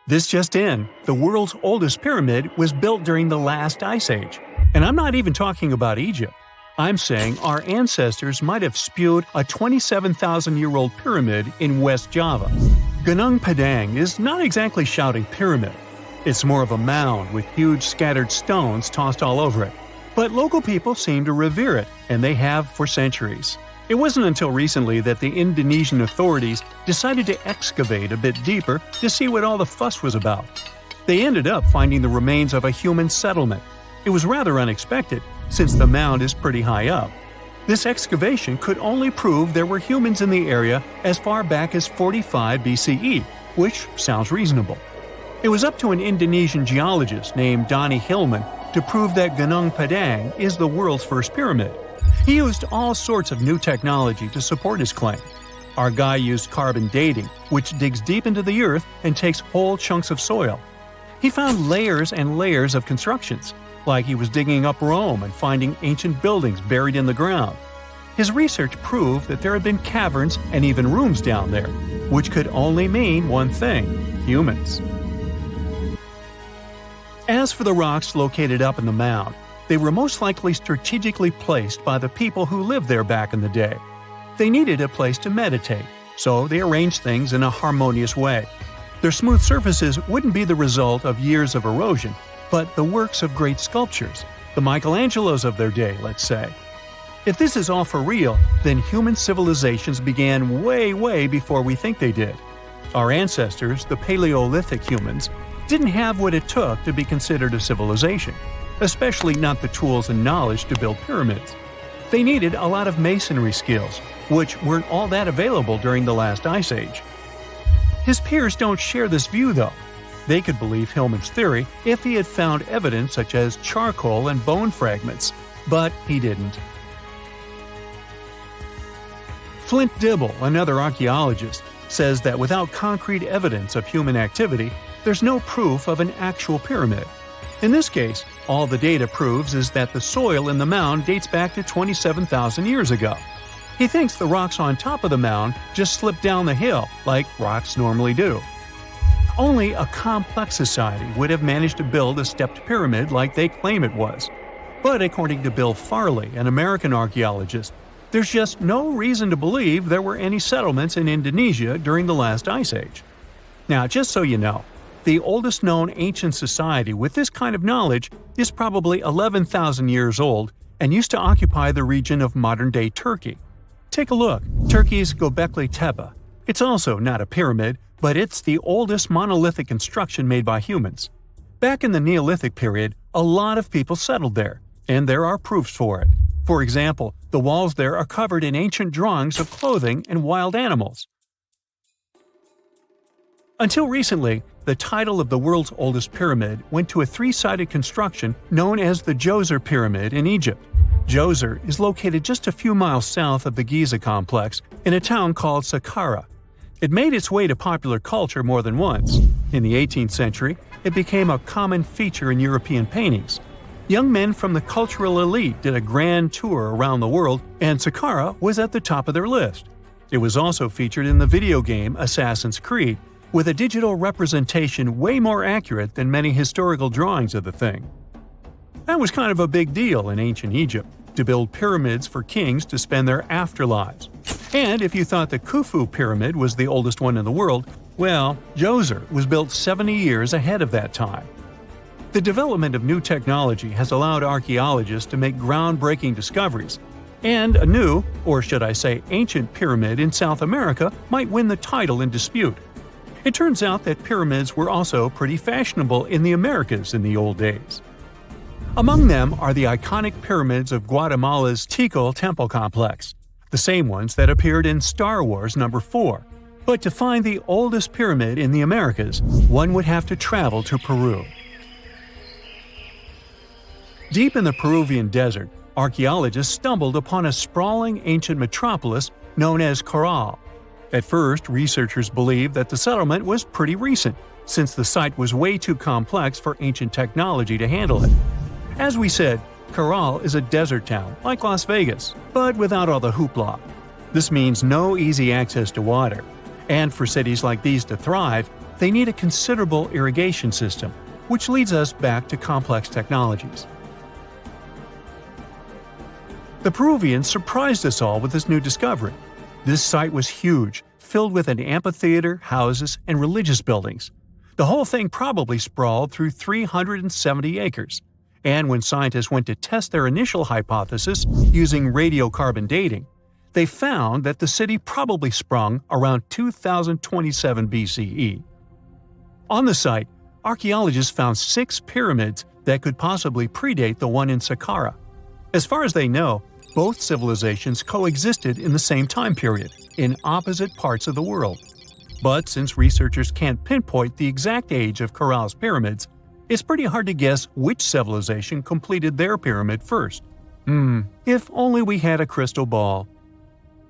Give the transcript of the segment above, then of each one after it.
This just in, the world's oldest pyramid was built during the last ice age. And I'm not even talking about Egypt. I'm saying our ancestors might have spewed a 27,000-year-old pyramid in West Java. Gunung Padang is not exactly shouting pyramid. It's more of a mound with huge scattered stones tossed all over it. But local people seem to revere it, and they have for centuries. It wasn't until recently that the Indonesian authorities decided to excavate a bit deeper to see what all the fuss was about. They ended up finding the remains of a human settlement. It was rather unexpected, since the mound is pretty high up. This excavation could only prove there were humans in the area as far back as 45 BCE, which sounds reasonable. It was up to an Indonesian geologist named Donny Hillman to prove that Gunung Padang is the world's first pyramid. He used all sorts of new technology to support his claim. Our guy used carbon dating, which digs deep into the earth and takes whole chunks of soil. He found layers and layers of constructions, like he was digging up Rome and finding ancient buildings buried in the ground. His research proved that there had been caverns and even rooms down there, which could only mean one thing: humans. As for the rocks located up in the mound, they were most likely strategically placed by the people who lived there back in the day. They needed a place to meditate, so they arranged things in a harmonious way. Their smooth surfaces wouldn't be the result of years of erosion, but the works of great sculptures, the Michelangelos of their day, let's say. If this is all for real, then human civilizations began way before we think they did. Our ancestors, the Paleolithic humans, didn't have what it took to be considered a civilization, especially not the tools and knowledge to build pyramids. They needed a lot of masonry skills, which weren't all that available during the last ice age. His peers don't share this view, though. They could believe Hillman's theory if he had found evidence such as charcoal and bone fragments, but he didn't. Flint Dibble, another archaeologist, says that without concrete evidence of human activity, there's no proof of an actual pyramid. In this case, all the data proves is that the soil in the mound dates back to 27,000 years ago. He thinks the rocks on top of the mound just slipped down the hill, like rocks normally do. Only a complex society would have managed to build a stepped pyramid like they claim it was. But according to Bill Farley, an American archaeologist, there's just no reason to believe there were any settlements in Indonesia during the last ice age. Now, just so you know, the oldest known ancient society with this kind of knowledge is probably 11,000 years old and used to occupy the region of modern-day Turkey. Take a look, Turkey's Göbekli Tepe. It's also not a pyramid, but it's the oldest monolithic construction made by humans. Back in the Neolithic period, a lot of people settled there, and there are proofs for it. For example, the walls there are covered in ancient drawings of clothing and wild animals. Until recently, the title of the world's oldest pyramid went to a three-sided construction known as the Djoser Pyramid in Egypt. Djoser is located just a few miles south of the Giza complex in a town called Saqqara. It made its way to popular culture more than once. In the 18th century, it became a common feature in European paintings. Young men from the cultural elite did a grand tour around the world, and Saqqara was at the top of their list. It was also featured in the video game Assassin's Creed, with a digital representation way more accurate than many historical drawings of the thing. That was kind of a big deal in ancient Egypt, to build pyramids for kings to spend their afterlives. And if you thought the Khufu pyramid was the oldest one in the world, well, Djoser was built 70 years ahead of that time. The development of new technology has allowed archaeologists to make groundbreaking discoveries, and a new, or should I say ancient pyramid in South America might win the title in dispute. It turns out that pyramids were also pretty fashionable in the Americas in the old days. Among them are the iconic pyramids of Guatemala's Tikal temple complex, the same ones that appeared in Star Wars No. 4. But to find the oldest pyramid in the Americas, one would have to travel to Peru. Deep in the Peruvian desert, archaeologists stumbled upon a sprawling ancient metropolis known as Caral. At first, researchers believed that the settlement was pretty recent, since the site was way too complex for ancient technology to handle it. As we said, Caral is a desert town, like Las Vegas, but without all the hoopla. This means no easy access to water. And for cities like these to thrive, they need a considerable irrigation system, which leads us back to complex technologies. The Peruvians surprised us all with this new discovery. This site was huge, filled with an amphitheater, houses, and religious buildings. The whole thing probably sprawled through 370 acres. And when scientists went to test their initial hypothesis using radiocarbon dating, they found that the city probably sprung around 2027 BCE. On the site, archaeologists found 6 pyramids that could possibly predate the one in Saqqara. As far as they know, both civilizations coexisted in the same time period, in opposite parts of the world. But since researchers can't pinpoint the exact age of Corral's pyramids, it's pretty hard to guess which civilization completed their pyramid first. If only we had a crystal ball.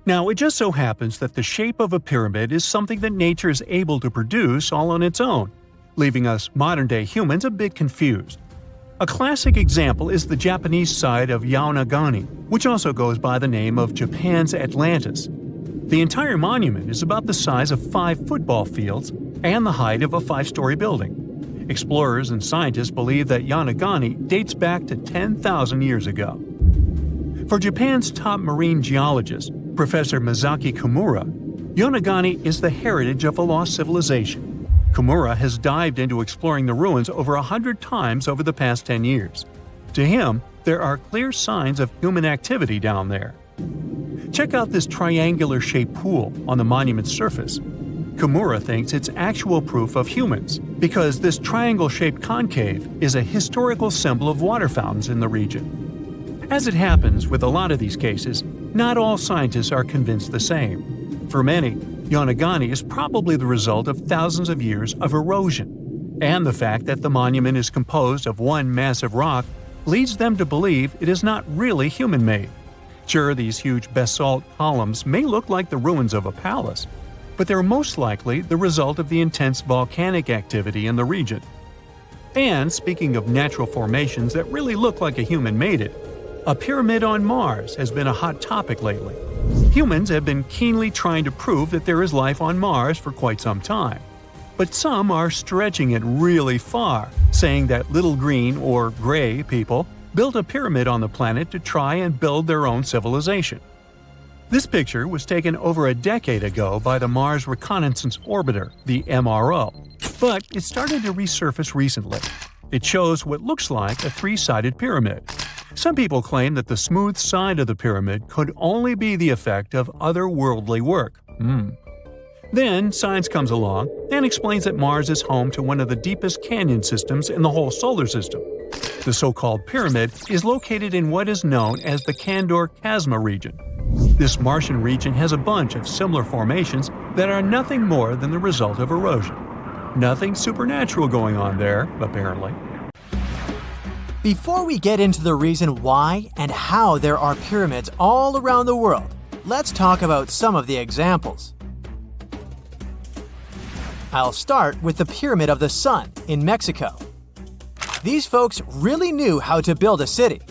Now, it just so happens that the shape of a pyramid is something that nature is able to produce all on its own, leaving us modern-day humans a bit confused. A classic example is the Japanese side of Yaonagani, which also goes by the name of Japan's Atlantis. The entire monument is about the size of 5 football fields and the height of a 5-story building. Explorers and scientists believe that Yaonagani dates back to 10,000 years ago. For Japan's top marine geologist, Professor Masaki Kimura, Yaonagani is the heritage of a lost civilization. Kimura has dived into exploring the ruins over 100 times over the past 10 years. To him, there are clear signs of human activity down there. Check out this triangular-shaped pool on the monument's surface. Kimura thinks it's actual proof of humans, because this triangle-shaped concave is a historical symbol of water fountains in the region. As it happens with a lot of these cases, not all scientists are convinced the same. For many, Yaonagani is probably the result of thousands of years of erosion, and the fact that the monument is composed of one massive rock leads them to believe it is not really human-made. Sure, these huge basalt columns may look like the ruins of a palace, but they're most likely the result of the intense volcanic activity in the region. And speaking of natural formations that really look like a human made it, a pyramid on Mars has been a hot topic lately. Humans have been keenly trying to prove that there is life on Mars for quite some time. But some are stretching it really far, saying that little green or gray people built a pyramid on the planet to try and build their own civilization. This picture was taken over a decade ago by the Mars Reconnaissance Orbiter, the MRO, but it started to resurface recently. It shows what looks like a 3-sided pyramid. Some people claim that the smooth side of the pyramid could only be the effect of otherworldly work. Then science comes along and explains that Mars is home to one of the deepest canyon systems in the whole solar system. The so-called pyramid is located in what is known as the Kandor-Chasma region. This Martian region has a bunch of similar formations that are nothing more than the result of erosion. Nothing supernatural going on there, apparently. Before we get into the reason why and how there are pyramids all around the world, let's talk about some of the examples. I'll start with the Pyramid of the Sun in Mexico. These folks really knew how to build a city.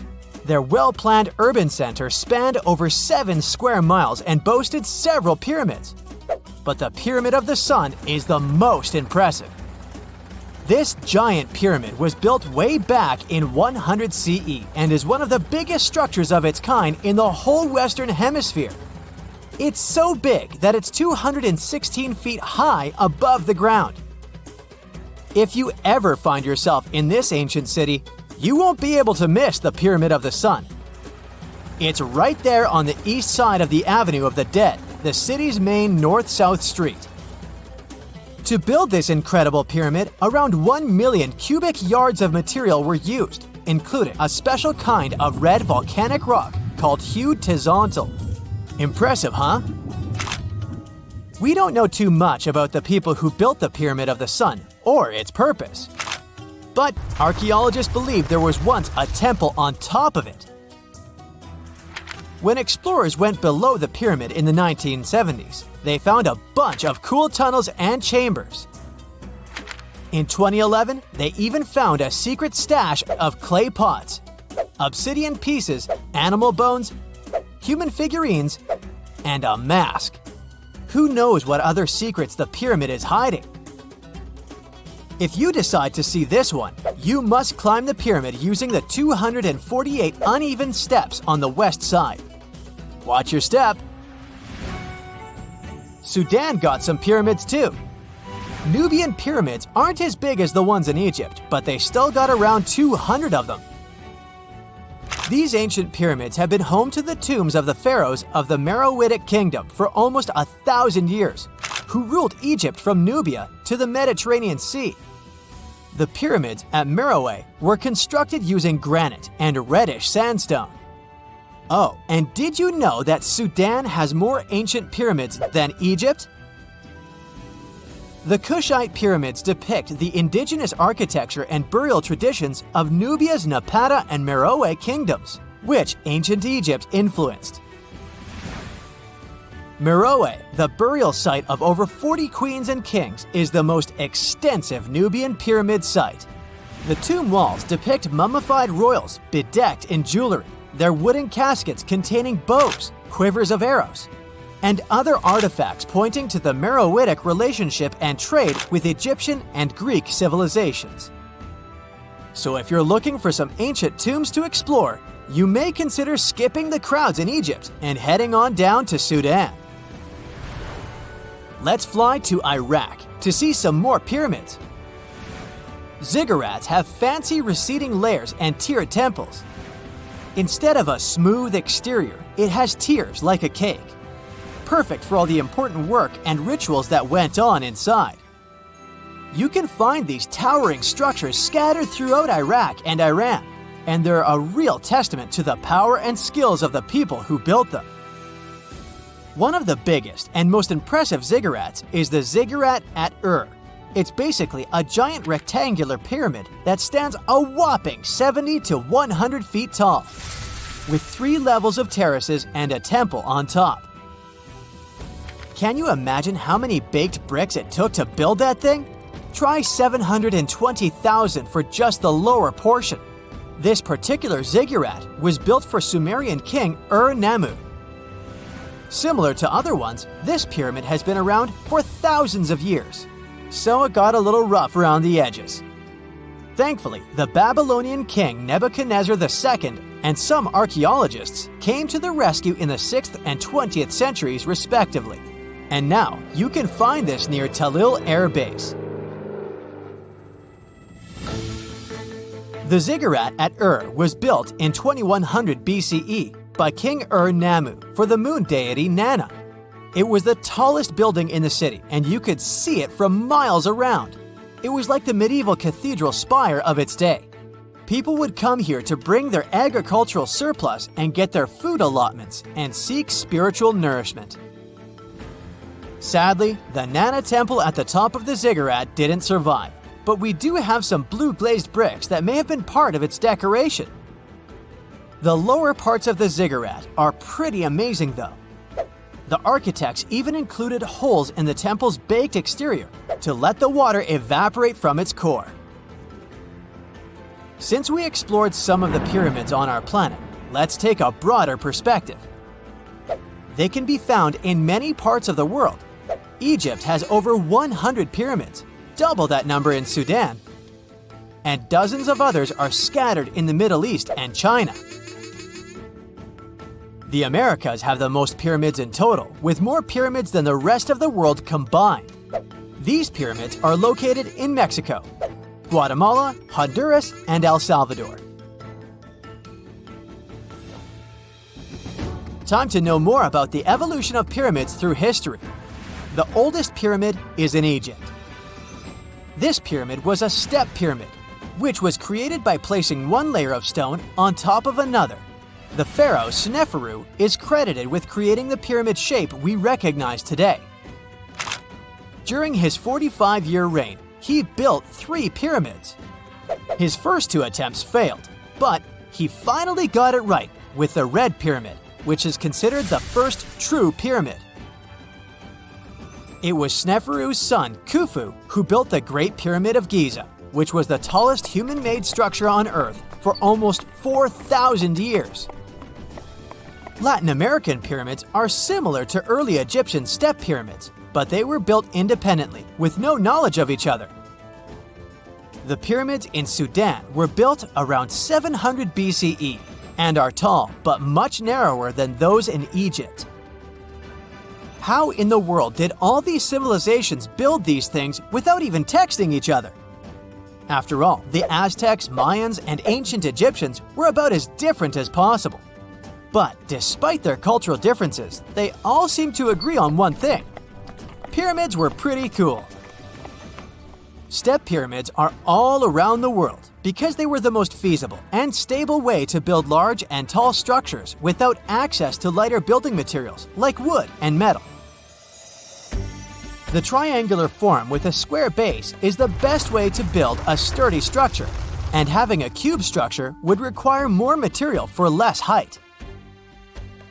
Their well-planned urban center spanned over 7 square miles and boasted several pyramids. But the Pyramid of the Sun is the most impressive. This giant pyramid was built way back in 100 CE and is one of the biggest structures of its kind in the whole Western Hemisphere. It's so big that it's 216 feet high above the ground. If you ever find yourself in this ancient city, you won't be able to miss the Pyramid of the Sun. It's right there on the east side of the Avenue of the Dead, the city's main north-south street. To build this incredible pyramid, around 1 million cubic yards of material were used, including a special kind of red volcanic rock called hued tezontle. Impressive, huh? We don't know too much about the people who built the Pyramid of the Sun or its purpose. But archaeologists believe there was once a temple on top of it. When explorers went below the pyramid in the 1970s, they found a bunch of cool tunnels and chambers. In 2011, they even found a secret stash of clay pots, obsidian pieces, animal bones, human figurines, and a mask. Who knows what other secrets the pyramid is hiding? If you decide to see this one, you must climb the pyramid using the 248 uneven steps on the west side. Watch your step. Sudan got some pyramids too. Nubian pyramids aren't as big as the ones in Egypt, but they still got around 200 of them. These ancient pyramids have been home to the tombs of the pharaohs of the Meroitic Kingdom for almost 1,000 years, who ruled Egypt from Nubia to the Mediterranean Sea. The pyramids at Meroe were constructed using granite and reddish sandstone. Oh, and did you know that Sudan has more ancient pyramids than Egypt? The Kushite pyramids depict the indigenous architecture and burial traditions of Nubia's Napata and Meroe kingdoms, which ancient Egypt influenced. Meroe, the burial site of over 40 queens and kings, is the most extensive Nubian pyramid site. The tomb walls depict mummified royals bedecked in jewelry, their wooden caskets containing bows, quivers of arrows, and other artifacts pointing to the Meroitic relationship and trade with Egyptian and Greek civilizations. So if you're looking for some ancient tombs to explore, you may consider skipping the crowds in Egypt and heading on down to Sudan. Let's fly to Iraq to see some more pyramids. Ziggurats have fancy receding layers and tiered temples. Instead of a smooth exterior, it has tiers like a cake. Perfect for all the important work and rituals that went on inside. You can find these towering structures scattered throughout Iraq and Iran, and they're a real testament to the power and skills of the people who built them. One of the biggest and most impressive ziggurats is the ziggurat at Ur. It's basically a giant rectangular pyramid that stands a whopping 70 to 100 feet tall, with 3 levels of terraces and a temple on top. Can you imagine how many baked bricks it took to build that thing? Try 720,000 for just the lower portion. This particular ziggurat was built for Sumerian king Ur-Nammu. Similar to other ones, this pyramid has been around for thousands of years, so it got a little rough around the edges. Thankfully, the Babylonian king Nebuchadnezzar II and some archaeologists came to the rescue in the 6th and 20th centuries respectively, and now you can find this near Talil Air Base. The ziggurat at Ur was built in 2100 BCE by King Ur-Nammu for the moon deity Nana. It was the tallest building in the city, and you could see it from miles around. It was like the medieval cathedral spire of its day. People would come here to bring their agricultural surplus and get their food allotments and seek spiritual nourishment. Sadly, the Nana temple at the top of the ziggurat didn't survive, but we do have some blue glazed bricks that may have been part of its decoration. The lower parts of the ziggurat are pretty amazing though. The architects even included holes in the temple's baked exterior to let the water evaporate from its core. Since we explored some of the pyramids on our planet, let's take a broader perspective. They can be found in many parts of the world. Egypt has over 100 pyramids, double that number in Sudan, and dozens of others are scattered in the Middle East and China. The Americas have the most pyramids in total, with more pyramids than the rest of the world combined. These pyramids are located in Mexico, Guatemala, Honduras, and El Salvador. Time to know more about the evolution of pyramids through history. The oldest pyramid is in Egypt. This pyramid was a step pyramid, which was created by placing one layer of stone on top of another. The pharaoh Sneferu is credited with creating the pyramid shape we recognize today. During his 45-year reign, he built 3 pyramids. His first 2 attempts failed, but he finally got it right with the Red Pyramid, which is considered the first true pyramid. It was Sneferu's son, Khufu, who built the Great Pyramid of Giza, which was the tallest human-made structure on Earth for almost 4,000 years. Latin American pyramids are similar to early Egyptian step pyramids, but they were built independently with no knowledge of each other. The pyramids in Sudan were built around 700 BCE and are tall but much narrower than those in Egypt. How in the world did all these civilizations build these things without even texting each other? After all, the Aztecs, Mayans, and ancient Egyptians were about as different as possible. But despite their cultural differences, they all seem to agree on one thing. Pyramids were pretty cool. Step pyramids are all around the world because they were the most feasible and stable way to build large and tall structures without access to lighter building materials like wood and metal. The triangular form with a square base is the best way to build a sturdy structure, and having a cube structure would require more material for less height.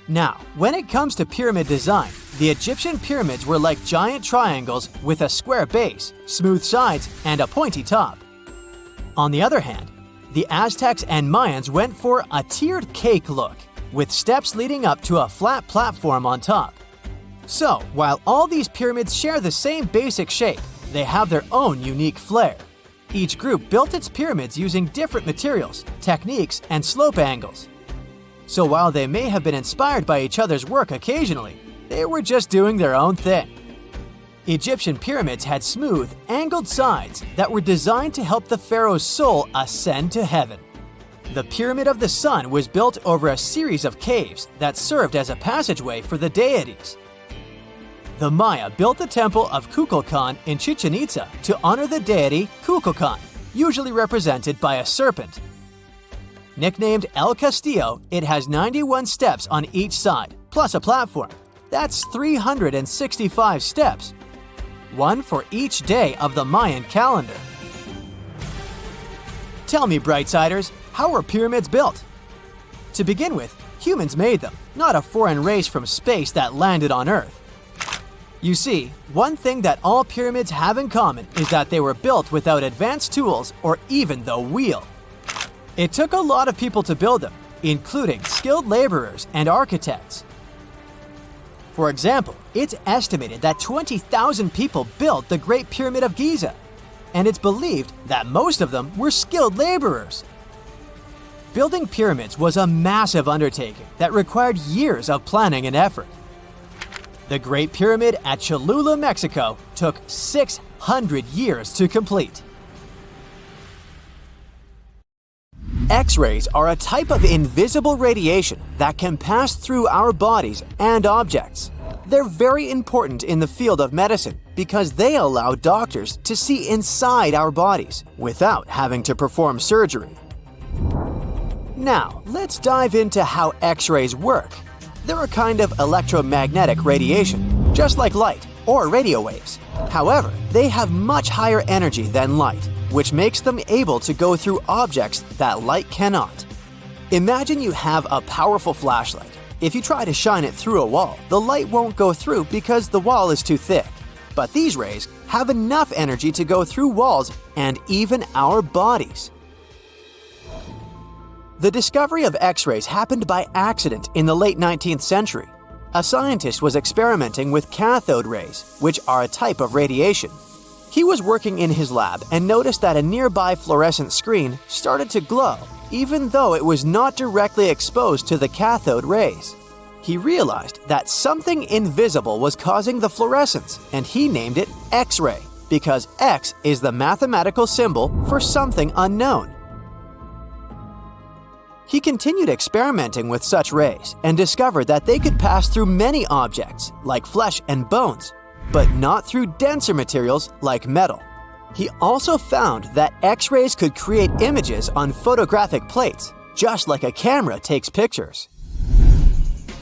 Now, when it comes to pyramid design, the Egyptian pyramids were like giant triangles with a square base, smooth sides, and a pointy top. On the other hand, the Aztecs and Mayans went for a tiered cake look, with steps leading up to a flat platform on top. So, while all these pyramids share the same basic shape, they have their own unique flair. Each group built its pyramids using different materials, techniques, and slope angles. So while they may have been inspired by each other's work occasionally, they were just doing their own thing. Egyptian pyramids had smooth, angled sides that were designed to help the pharaoh's soul ascend to heaven. The Pyramid of the Sun was built over a series of caves that served as a passageway for the deities. The Maya built the temple of Kukulkan in Chichen Itza to honor the deity Kukulkan, usually represented by a serpent. Nicknamed El Castillo, it has 91 steps on each side, plus a platform. That's 365 steps, one for each day of the Mayan calendar. Tell me, Brightsiders, how were pyramids built? To begin with, humans made them, not a foreign race from space that landed on Earth. You see, one thing that all pyramids have in common is that they were built without advanced tools or even the wheel. It took a lot of people to build them, including skilled laborers and architects. For example, it's estimated that 20,000 people built the Great Pyramid of Giza, and it's believed that most of them were skilled laborers. Building pyramids was a massive undertaking that required years of planning and effort. The Great Pyramid at Cholula, Mexico, took 600 years to complete. X-rays are a type of invisible radiation that can pass through our bodies and objects. They're very important in the field of medicine because they allow doctors to see inside our bodies without having to perform surgery. Now, let's dive into how X-rays work. They're a kind of electromagnetic radiation, just like light or radio waves. However, they have much higher energy than light, which makes them able to go through objects that light cannot. Imagine you have a powerful flashlight. If you try to shine it through a wall, the light won't go through because the wall is too thick. But these rays have enough energy to go through walls and even our bodies. The discovery of X-rays happened by accident in the late 19th century. A scientist was experimenting with cathode rays, which are a type of radiation. He was working in his lab and noticed that a nearby fluorescent screen started to glow, even though it was not directly exposed to the cathode rays. He realized that something invisible was causing the fluorescence, and he named it X-ray, because X is the mathematical symbol for something unknown. He continued experimenting with such rays and discovered that they could pass through many objects, like flesh and bones, but not through denser materials like metal. He also found that X-rays could create images on photographic plates, just like a camera takes pictures.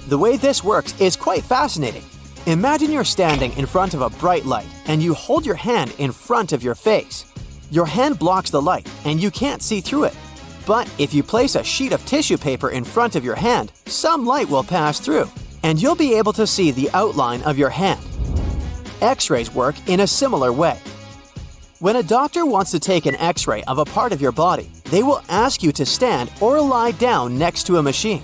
The way this works is quite fascinating. Imagine you're standing in front of a bright light and you hold your hand in front of your face. Your hand blocks the light and you can't see through it. But if you place a sheet of tissue paper in front of your hand, some light will pass through, and you'll be able to see the outline of your hand. X-rays work in a similar way. When a doctor wants to take an X-ray of a part of your body, they will ask you to stand or lie down next to a machine.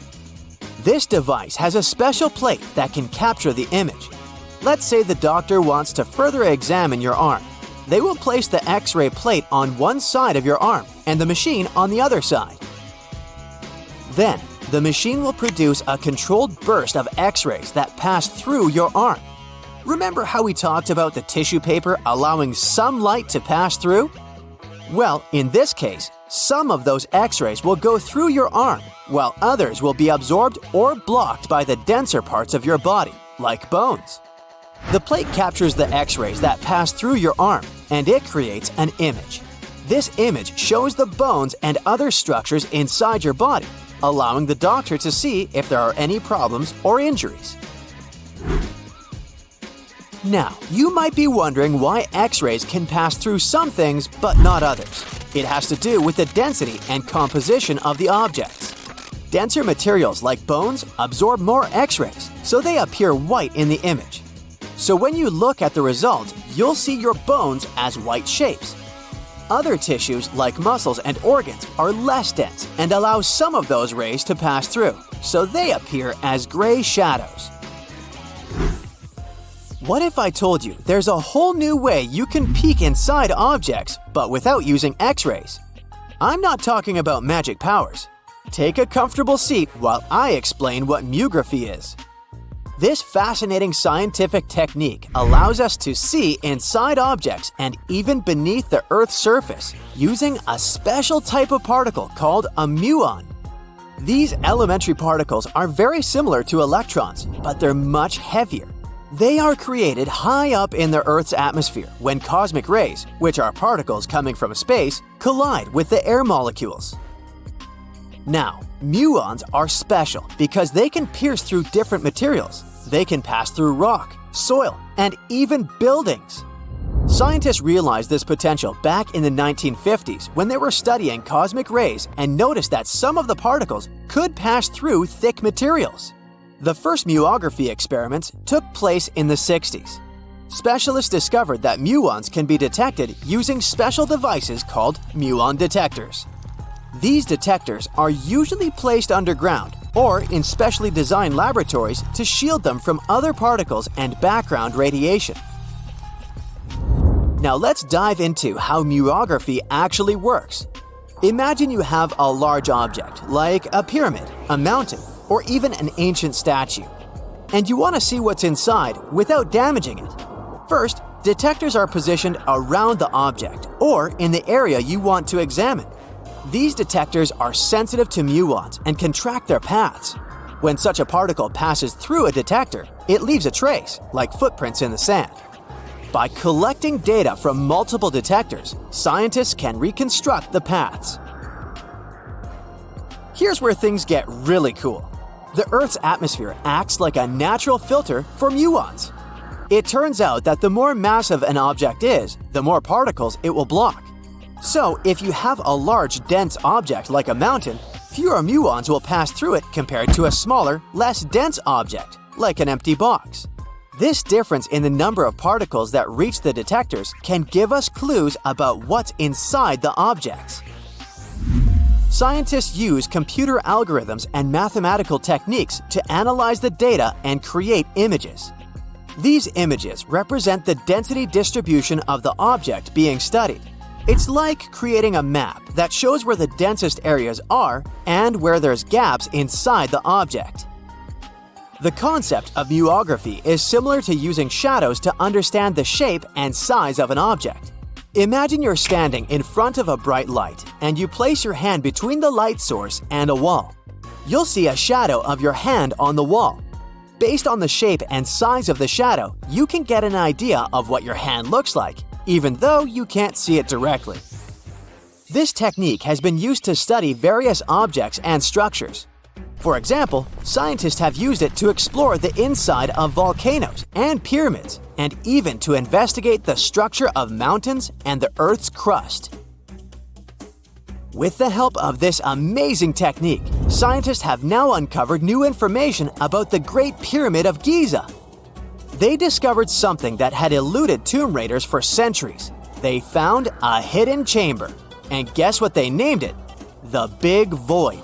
This device has a special plate that can capture the image. Let's say the doctor wants to further examine your arm. They will place the X-ray plate on one side of your arm and the machine on the other side. Then, the machine will produce a controlled burst of X-rays that pass through your arm. Remember how we talked about the tissue paper allowing some light to pass through? Well, in this case, some of those X-rays will go through your arm, while others will be absorbed or blocked by the denser parts of your body, like bones. The plate captures the X-rays that pass through your arm, and it creates an image. This image shows the bones and other structures inside your body, allowing the doctor to see if there are any problems or injuries. Now, you might be wondering why X-rays can pass through some things but not others. It has to do with the density and composition of the objects. Denser materials like bones absorb more X-rays, so they appear white in the image. So when you look at the result, you'll see your bones as white shapes. Other tissues like muscles and organs are less dense and allow some of those rays to pass through, so they appear as gray shadows. What if I told you there's a whole new way you can peek inside objects, but without using X-rays? I'm not talking about magic powers. Take a comfortable seat while I explain what muography is. This fascinating scientific technique allows us to see inside objects and even beneath the Earth's surface using a special type of particle called a muon. These elementary particles are very similar to electrons, but they're much heavier. They are created high up in the Earth's atmosphere when cosmic rays, which are particles coming from space, collide with the air molecules. Now, muons are special because they can pierce through different materials. They can pass through rock, soil, and even buildings. Scientists realized this potential back in the 1950s when they were studying cosmic rays and noticed that some of the particles could pass through thick materials. The first muography experiments took place in the 60s. Specialists discovered that muons can be detected using special devices called muon detectors. These detectors are usually placed underground or in specially designed laboratories to shield them from other particles and background radiation. Now let's dive into how muography actually works. Imagine you have a large object, like a pyramid, a mountain, or even an ancient statue, and you want to see what's inside without damaging it. First, detectors are positioned around the object or in the area you want to examine. These detectors are sensitive to muons and can track their paths. When such a particle passes through a detector, it leaves a trace, like footprints in the sand. By collecting data from multiple detectors, scientists can reconstruct the paths. Here's where things get really cool. The Earth's atmosphere acts like a natural filter for muons. It turns out that the more massive an object is, the more particles it will block. So, if you have a large, dense object like a mountain, fewer muons will pass through it compared to a smaller, less dense object, like an empty box. This difference in the number of particles that reach the detectors can give us clues about what's inside the objects. Scientists use computer algorithms and mathematical techniques to analyze the data and create images. These images represent the density distribution of the object being studied. It's like creating a map that shows where the densest areas are and where there's gaps inside the object. The concept of muography is similar to using shadows to understand the shape and size of an object. Imagine you're standing in front of a bright light and you place your hand between the light source and a wall. You'll see a shadow of your hand on the wall. Based on the shape and size of the shadow, you can get an idea of what your hand looks like, even though you can't see it directly. This technique has been used to study various objects and structures. For example, scientists have used it to explore the inside of volcanoes and pyramids, and even to investigate the structure of mountains and the Earth's crust. With the help of this amazing technique, scientists have now uncovered new information about the Great Pyramid of Giza. They discovered something that had eluded tomb raiders for centuries. They found a hidden chamber. And guess what they named it? The Big Void.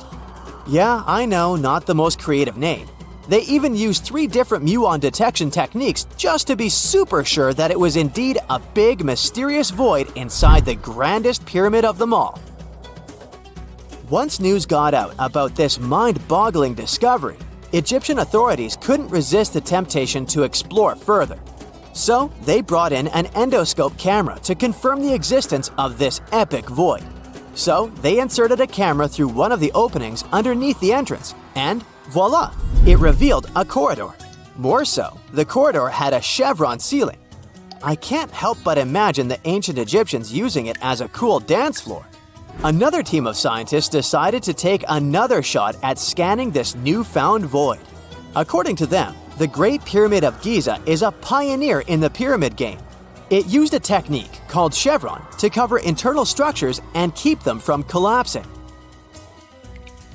Yeah, I know, not the most creative name. They even used 3 different muon detection techniques just to be super sure that it was indeed a big, mysterious void inside the grandest pyramid of them all. Once news got out about this mind-boggling discovery, Egyptian authorities couldn't resist the temptation to explore further. So they brought in an endoscope camera to confirm the existence of this epic void. So they inserted a camera through one of the openings underneath the entrance, and voila! It revealed a corridor. More so, the corridor had a chevron ceiling. I can't help but imagine the ancient Egyptians using it as a cool dance floor. Another team of scientists decided to take another shot at scanning this newfound void. According to them, the Great Pyramid of Giza is a pioneer in the pyramid game. It used a technique called chevron to cover internal structures and keep them from collapsing.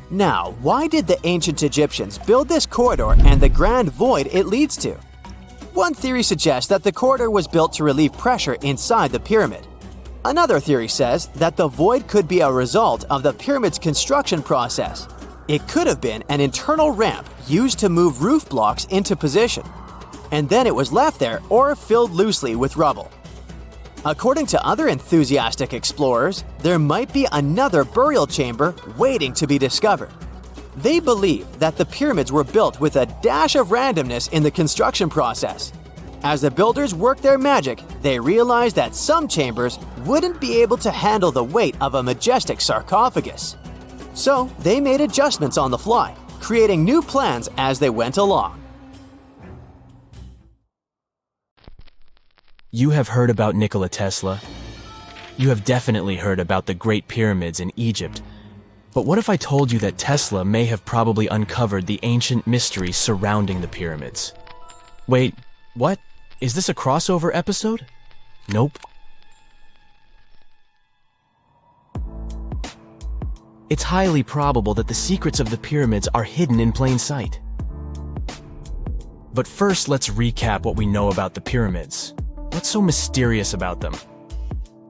Now, why did the ancient Egyptians build this corridor and the grand void it leads to? One theory suggests that the corridor was built to relieve pressure inside the pyramid. Another theory says that the void could be a result of the pyramid's construction process. It could have been an internal ramp used to move roof blocks into position, and then it was left there or filled loosely with rubble. According to other enthusiastic explorers, there might be another burial chamber waiting to be discovered. They believe that the pyramids were built with a dash of randomness in the construction process. As the builders worked their magic, they realized that some chambers wouldn't be able to handle the weight of a majestic sarcophagus. So they made adjustments on the fly, creating new plans as they went along. You have heard about Nikola Tesla. You have definitely heard about the Great Pyramids in Egypt. But what if I told you that Tesla may have probably uncovered the ancient mysteries surrounding the pyramids? Wait, what? Is this a crossover episode? Nope. It's highly probable that the secrets of the pyramids are hidden in plain sight. But first, let's recap what we know about the pyramids. What's so mysterious about them?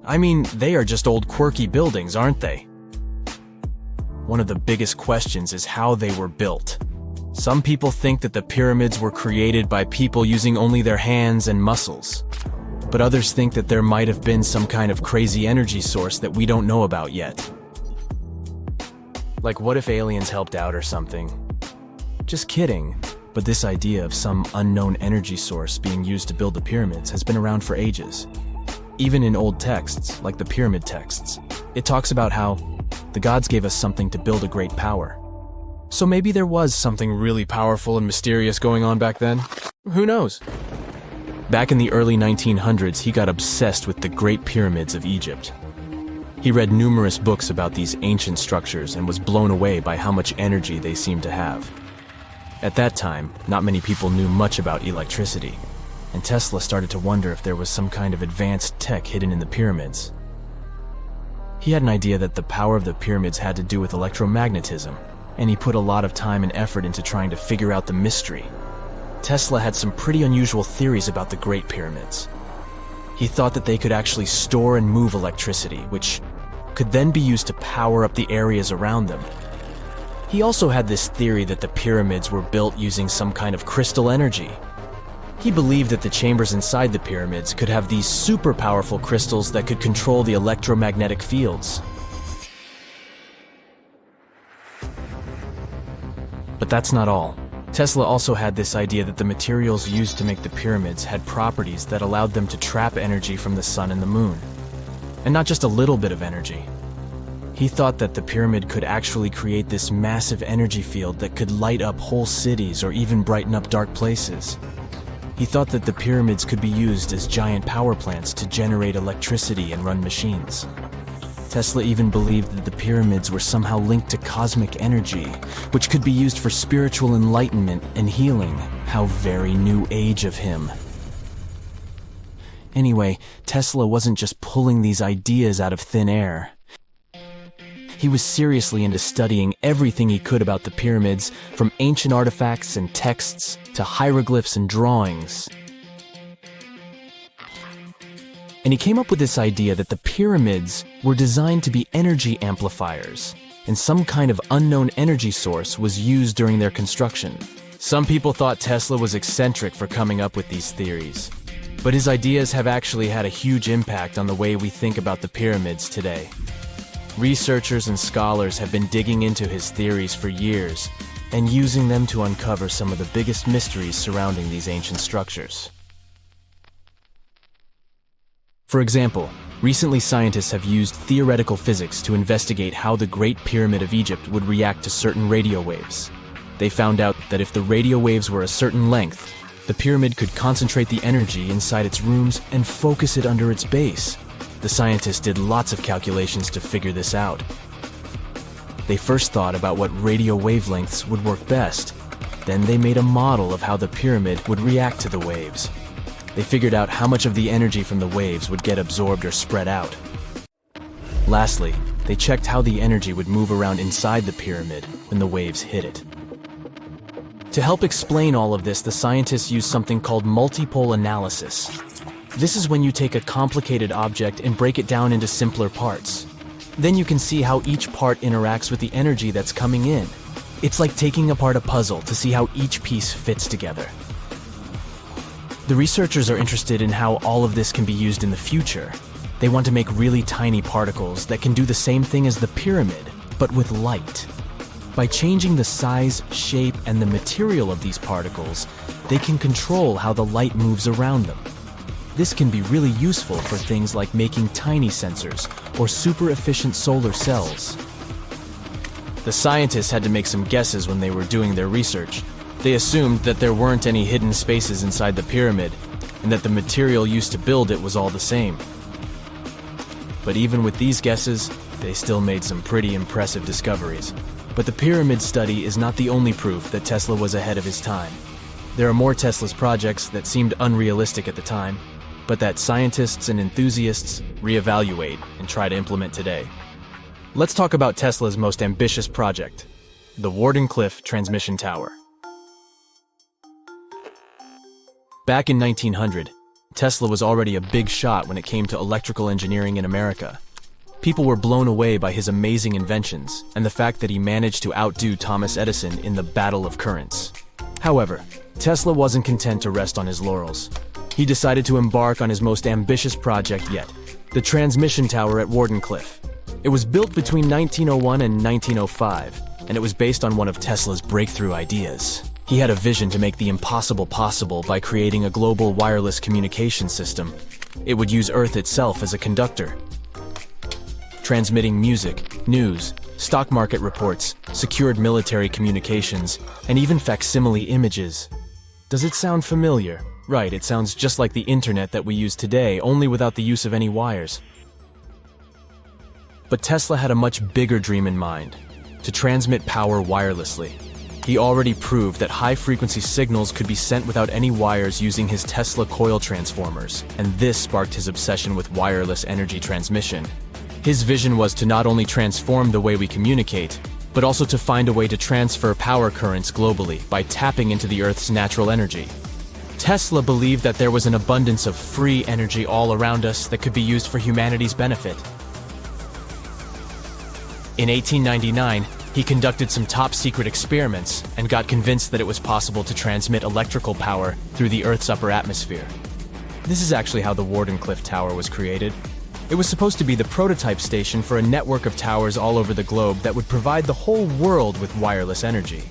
I mean, they are just old quirky buildings, aren't they? One of the biggest questions is how they were built. Some people think that the pyramids were created by people using only their hands and muscles. But others think that there might have been some kind of crazy energy source that we don't know about yet. Like, what if aliens helped out or something? Just kidding. But this idea of some unknown energy source being used to build the pyramids has been around for ages. Even in old texts, like the pyramid texts, it talks about how the gods gave us something to build a great power. So maybe there was something really powerful and mysterious going on back then? Who knows? Back in the early 1900s, he got obsessed with the Great Pyramids of Egypt. He read numerous books about these ancient structures and was blown away by how much energy they seemed to have. At that time, not many people knew much about electricity, and Tesla started to wonder if there was some kind of advanced tech hidden in the pyramids. He had an idea that the power of the pyramids had to do with electromagnetism, and he put a lot of time and effort into trying to figure out the mystery. Tesla had some pretty unusual theories about the Great Pyramids. He thought that they could actually store and move electricity, which could then be used to power up the areas around them. He also had this theory that the pyramids were built using some kind of crystal energy. He believed that the chambers inside the pyramids could have these super powerful crystals that could control the electromagnetic fields. But that's not all. Tesla also had this idea that the materials used to make the pyramids had properties that allowed them to trap energy from the sun and the moon. And not just a little bit of energy. He thought that the pyramid could actually create this massive energy field that could light up whole cities or even brighten up dark places. He thought that the pyramids could be used as giant power plants to generate electricity and run machines. Tesla even believed that the pyramids were somehow linked to cosmic energy, which could be used for spiritual enlightenment and healing. How very new age of him. Anyway, Tesla wasn't just pulling these ideas out of thin air. He was seriously into studying everything he could about the pyramids, from ancient artifacts and texts to hieroglyphs and drawings. And he came up with this idea that the pyramids were designed to be energy amplifiers, and some kind of unknown energy source was used during their construction. Some people thought Tesla was eccentric for coming up with these theories, but his ideas have actually had a huge impact on the way we think about the pyramids today. Researchers and scholars have been digging into his theories for years and using them to uncover some of the biggest mysteries surrounding these ancient structures. For example, recently scientists have used theoretical physics to investigate how the Great Pyramid of Egypt would react to certain radio waves. They found out that if the radio waves were a certain length, the pyramid could concentrate the energy inside its rooms and focus it under its base. The scientists did lots of calculations to figure this out. They first thought about what radio wavelengths would work best. Then they made a model of how the pyramid would react to the waves. They figured out how much of the energy from the waves would get absorbed or spread out. Lastly, they checked how the energy would move around inside the pyramid when the waves hit it. To help explain all of this, the scientists used something called multipole analysis. This is when you take a complicated object and break it down into simpler parts. Then you can see how each part interacts with the energy that's coming in. It's like taking apart a puzzle to see how each piece fits together. The researchers are interested in how all of this can be used in the future. They want to make really tiny particles that can do the same thing as the pyramid, but with light. By changing the size, shape, and the material of these particles, they can control how the light moves around them. This can be really useful for things like making tiny sensors or super efficient solar cells. The scientists had to make some guesses when they were doing their research. They assumed that there weren't any hidden spaces inside the pyramid, and that the material used to build it was all the same. But even with these guesses, they still made some pretty impressive discoveries. But the pyramid study is not the only proof that Tesla was ahead of his time. There are more Tesla's projects that seemed unrealistic at the time, but that scientists and enthusiasts reevaluate and try to implement today. Let's talk about Tesla's most ambitious project, the Wardenclyffe Transmission Tower. Back in 1900, Tesla was already a big shot when it came to electrical engineering in America. People were blown away by his amazing inventions and the fact that he managed to outdo Thomas Edison in the battle of currents. However, Tesla wasn't content to rest on his laurels. He decided to embark on his most ambitious project yet, the transmission tower at Wardenclyffe. It was built between 1901 and 1905, and it was based on one of Tesla's breakthrough ideas. He had a vision to make the impossible possible by creating a global wireless communication system. It would use Earth itself as a conductor, transmitting music, news, stock market reports, secured military communications, and even facsimile images. Does it sound familiar? Right, it sounds just like the internet that we use today, only without the use of any wires. But Tesla had a much bigger dream in mind, to transmit power wirelessly. He already proved that high-frequency signals could be sent without any wires using his Tesla coil transformers, and this sparked his obsession with wireless energy transmission. His vision was to not only transform the way we communicate, but also to find a way to transfer power currents globally by tapping into the Earth's natural energy. Tesla believed that there was an abundance of free energy all around us that could be used for humanity's benefit. In 1899, he conducted some top-secret experiments and got convinced that it was possible to transmit electrical power through the Earth's upper atmosphere. This is actually how the Wardenclyffe Tower was created. It was supposed to be the prototype station for a network of towers all over the globe that would provide the whole world with wireless energy.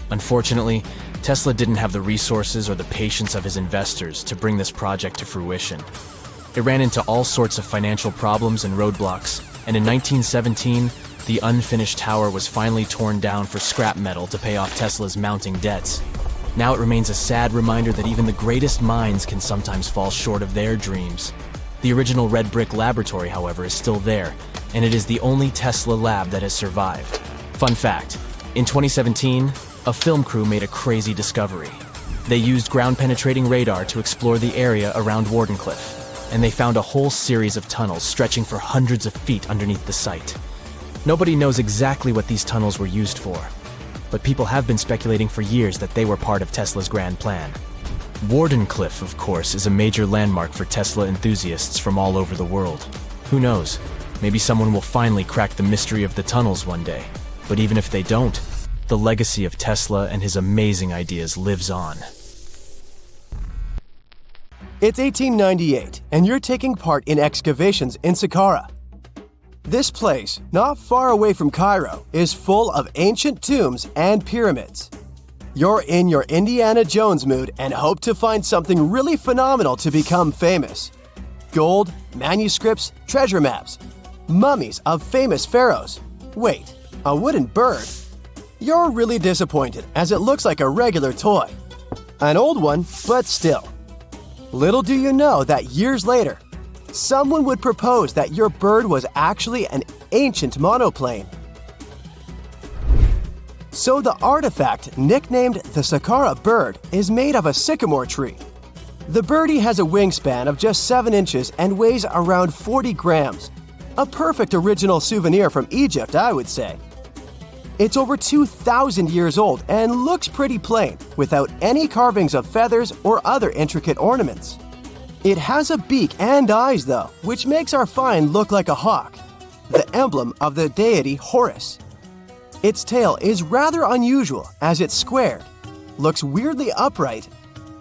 Unfortunately, Tesla didn't have the resources or the patience of his investors to bring this project to fruition. It ran into all sorts of financial problems and roadblocks, and in 1917, the unfinished tower was finally torn down for scrap metal to pay off Tesla's mounting debts. Now it remains a sad reminder that even the greatest minds can sometimes fall short of their dreams. The original red brick laboratory, however, is still there, and it is the only Tesla lab that has survived. Fun fact, in 2017, a film crew made a crazy discovery. They used ground-penetrating radar to explore the area around Wardenclyffe, and they found a whole series of tunnels stretching for hundreds of feet underneath the site. Nobody knows exactly what these tunnels were used for, but people have been speculating for years that they were part of Tesla's grand plan. Wardenclyffe, of course, is a major landmark for Tesla enthusiasts from all over the world. Who knows? Maybe someone will finally crack the mystery of the tunnels one day. But even if they don't, the legacy of Tesla and his amazing ideas lives on. It's 1898, and you're taking part in excavations in Saqqara. This place, not far away from Cairo, is full of ancient tombs and pyramids. You're in your Indiana Jones mood and hope to find something really phenomenal to become famous. Gold, manuscripts, treasure maps, mummies of famous pharaohs. Wait, a wooden bird? You're really disappointed as it looks like a regular toy. An old one, but still. Little do you know that years later, someone would propose that your bird was actually an ancient monoplane. So the artifact, nicknamed the Saqqara bird, is made of a sycamore tree. The birdie has a wingspan of just 7 inches and weighs around 40 grams. A perfect original souvenir from Egypt, I would say. It's over 2,000 years old and looks pretty plain, without any carvings of feathers or other intricate ornaments. It has a beak and eyes though, which makes our find look like a hawk, the emblem of the deity Horus. Its tail is rather unusual as it's squared, looks weirdly upright,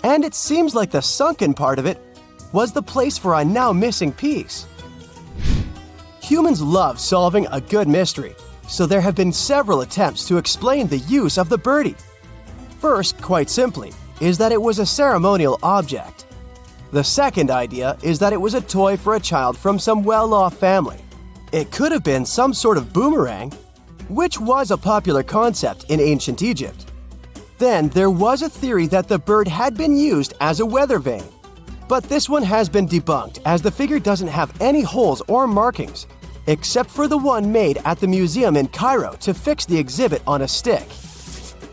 and it seems like the sunken part of it was the place for a now missing piece. Humans love solving a good mystery, so there have been several attempts to explain the use of the birdie. First, quite simply, is that it was a ceremonial object. The second idea is that it was a toy for a child from some well-off family. It could have been some sort of boomerang, which was a popular concept in ancient Egypt. Then there was a theory that the bird had been used as a weather vane. But this one has been debunked as the figure doesn't have any holes or markings, except for the one made at the museum in Cairo to fix the exhibit on a stick.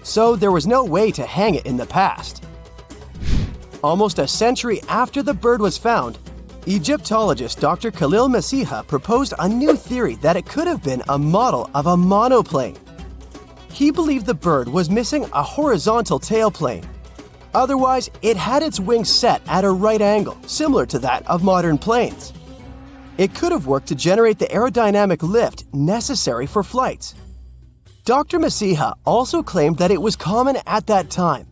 So there was no way to hang it in the past. Almost a century after the bird was found, Egyptologist Dr. Khalil Masiha proposed a new theory that it could have been a model of a monoplane. He believed the bird was missing a horizontal tailplane. Otherwise, it had its wings set at a right angle, similar to that of modern planes. It could have worked to generate the aerodynamic lift necessary for flights. Dr. Masiha also claimed that it was common at that time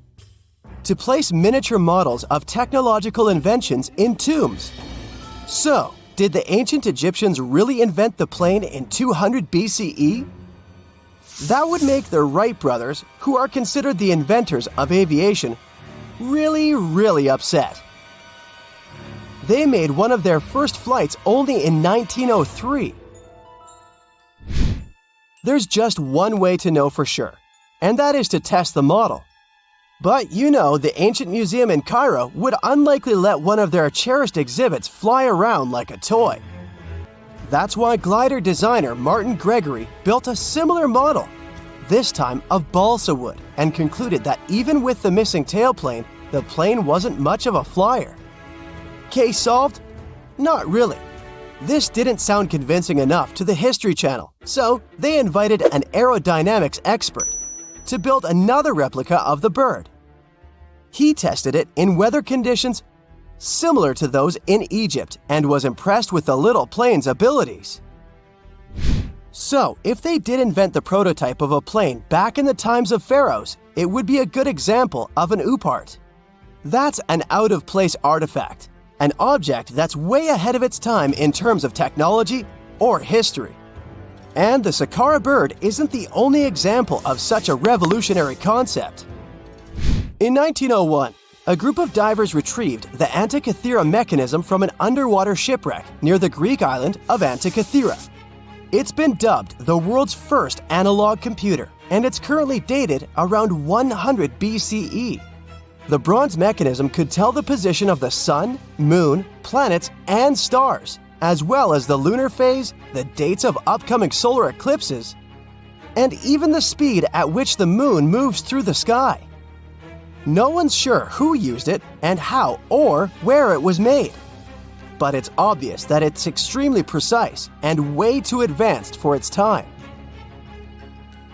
to place miniature models of technological inventions in tombs. So, did the ancient Egyptians really invent the plane in 200 BCE? That would make the Wright brothers, who are considered the inventors of aviation, really upset. They made one of their first flights only in 1903. There's just one way to know for sure, and that is to test the model. But you know, the ancient museum in Cairo would unlikely let one of their cherished exhibits fly around like a toy. That's why glider designer Martin Gregory built a similar model, this time of balsa wood, and concluded that even with the missing tailplane, the plane wasn't much of a flyer. Case solved? Not really. This didn't sound convincing enough to the History Channel, so they invited an aerodynamics expert to build another replica of the bird. He tested it in weather conditions similar to those in Egypt and was impressed with the little plane's abilities. So, if they did invent the prototype of a plane back in the times of pharaohs, it would be a good example of an oupart. That's an out-of-place artifact, an object that's way ahead of its time in terms of technology or history. And the Saqqara bird isn't the only example of such a revolutionary concept. In 1901, a group of divers retrieved the Antikythera mechanism from an underwater shipwreck near the Greek island of Antikythera. It's been dubbed the world's first analog computer, and it's currently dated around 100 BCE. The bronze mechanism could tell the position of the sun, moon, planets, and stars, as well as the lunar phase, the dates of upcoming solar eclipses, and even the speed at which the moon moves through the sky. No one's sure who used it and how or where it was made. But it's obvious that it's extremely precise and way too advanced for its time.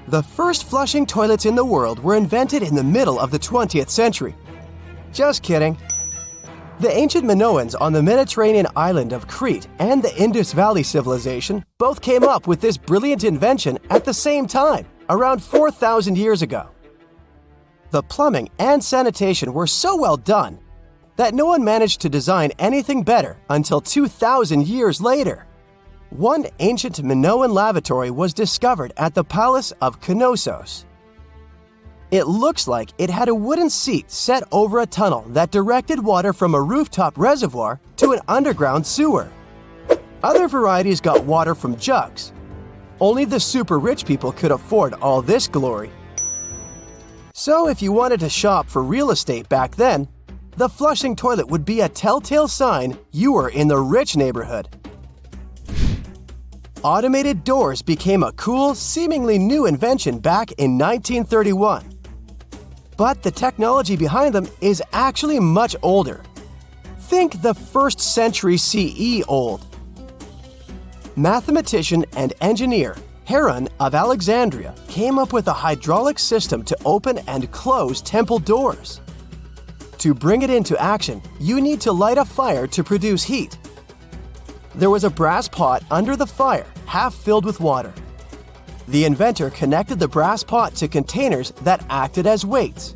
The first flushing toilets in the world were invented in the middle of the 20th century. Just kidding. The ancient Minoans on the Mediterranean island of Crete and the Indus Valley civilization both came up with this brilliant invention at the same time, around 4,000 years ago. The plumbing and sanitation were so well done that no one managed to design anything better until 2,000 years later. One ancient Minoan lavatory was discovered at the Palace of Knossos. It looks like it had a wooden seat set over a tunnel that directed water from a rooftop reservoir to an underground sewer. Other varieties got water from jugs. Only the super rich people could afford all this glory. So if you wanted to shop for real estate back then, the flushing toilet would be a telltale sign you were in the rich neighborhood. Automated doors became a cool, seemingly new invention back in 1931. But the technology behind them is actually much older. Think the 1st century CE old. Mathematician and engineer Heron of Alexandria came up with a hydraulic system to open and close temple doors. To bring it into action, you need to light a fire to produce heat. There was a brass pot under the fire, half filled with water. The inventor connected the brass pot to containers that acted as weights.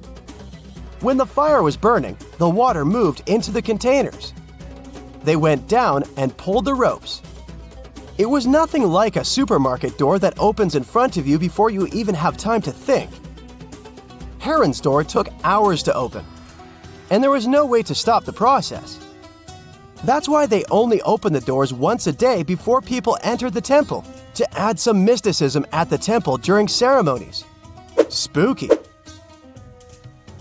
When the fire was burning, the water moved into the containers. They went down and pulled the ropes. It was nothing like a supermarket door that opens in front of you before you even have time to think. Heron's door took hours to open, and there was no way to stop the process. That's why they only opened the doors once a day before people entered the temple, to add some mysticism at the temple during ceremonies. Spooky.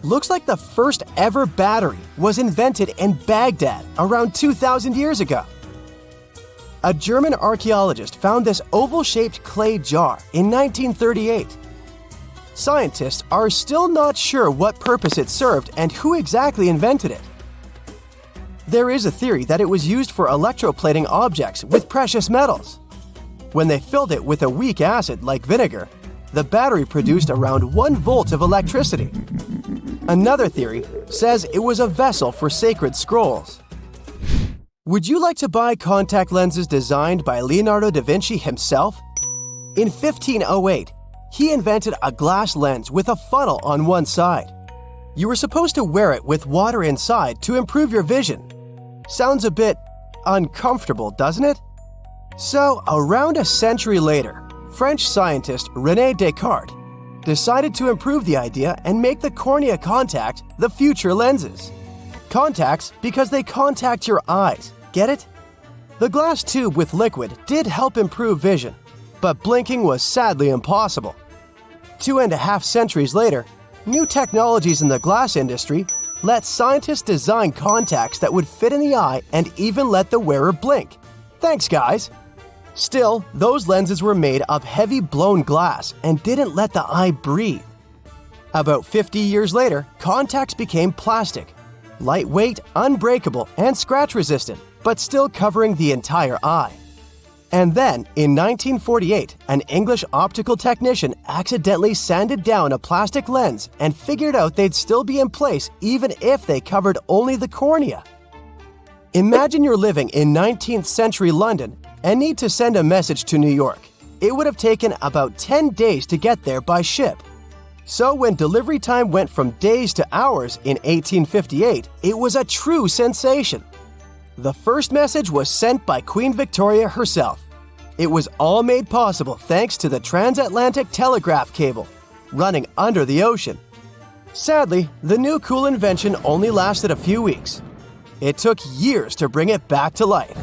Looks like the first ever battery was invented in Baghdad around 2,000 years ago. A German archaeologist found this oval-shaped clay jar in 1938. Scientists are still not sure what purpose it served and who exactly invented it. There is a theory that it was used for electroplating objects with precious metals. When they filled it with a weak acid like vinegar, the battery produced around 1 volt of electricity. Another theory says it was a vessel for sacred scrolls. Would you like to buy contact lenses designed by Leonardo da Vinci himself? In 1508, he invented a glass lens with a funnel on one side. You were supposed to wear it with water inside to improve your vision. Sounds a bit uncomfortable, doesn't it? So, around a century later, French scientist René Descartes decided to improve the idea and make the cornea contact the future lenses. Contacts because they contact your eyes, get it? The glass tube with liquid did help improve vision, but blinking was sadly impossible. 2.5 centuries later, new technologies in the glass industry let scientists design contacts that would fit in the eye and even let the wearer blink. Thanks, guys! Still, those lenses were made of heavy blown glass and didn't let the eye breathe. About 50 years later, contacts became plastic, lightweight, unbreakable, and scratch-resistant, but still covering the entire eye. And then, in 1948, an English optical technician accidentally sanded down a plastic lens and figured out they'd still be in place even if they covered only the cornea. Imagine you're living in 19th century London and need to send a message to New York. It would have taken about 10 days to get there by ship. So when delivery time went from days to hours in 1858, it was a true sensation. The first message was sent by Queen Victoria herself. It was all made possible thanks to the transatlantic telegraph cable, running under the ocean. Sadly, the new cool invention only lasted a few weeks. It took years to bring it back to life.